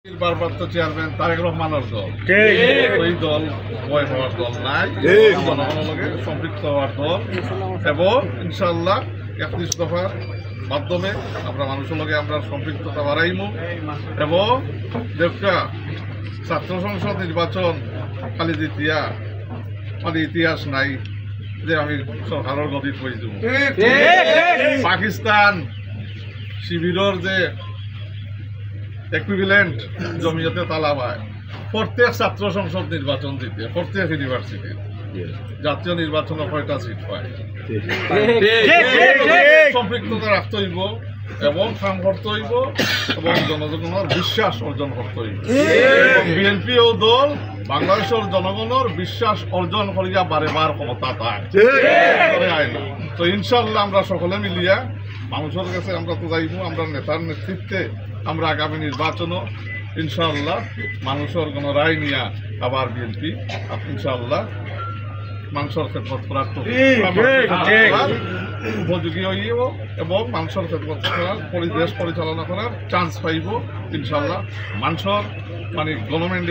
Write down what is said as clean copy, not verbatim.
ভারপ্রাপ্ত চেয়ারম্যান তারেক রহমানের দল ওই দল ভয় হওয়ার দল নাই, জনগণের লগে সম্পৃক্ত হওয়ার দল এবং ইনশাআল্লাহ 31 দফার মাধ্যমে আমরা মানুষের লগে আমরা সম্পৃক্ততা বাড়াইমু এবং দেখা ছাত্র সংসদ নির্বাচন খালি দ্বিতীয় মানে ইতিহাস নাই যে আমি সরকারের গদিত বই যাব। পাকিস্তান শিবিরের যে ইকুইভ্যালেন্ট জমিয়তে তালাবায় প্রত্যেক ছাত্র সংসদ নির্বাচন দিতে প্রত্যেক ইউনিভার্সিটি জাতীয় নির্বাচনে 6টা সিট পায়। সম্পৃক্ততা রাখতে হইব এবং কাম করতে হইব এবং জনগণের বিশ্বাস অর্জন করতে হইব। বিএনপি ও দল বাংলাদেশের জনগণের বিশ্বাস অর্জন করিয়া বারে বার ক্ষমতা পায় না। তো ইনশাল্লাহ আমরা সকলে মিলিয়া মানুষের কাছে আমরা তো যাইব, আমরা নেতার নেতৃত্বে আমরা আগামী নির্বাচনও ইনশাআল্লাহ মানুষের গণরায় নিয়ে আবার বিএনপি ইনশাআল্লাহ মানুষের খেদমত করার উপযোগী হইব এবং মানুষের খেদমত করার দেশ পরিচালনা করার চান্স পাইব ইনশাআল্লাহ। মানুষের মানে গভর্নমেন্ট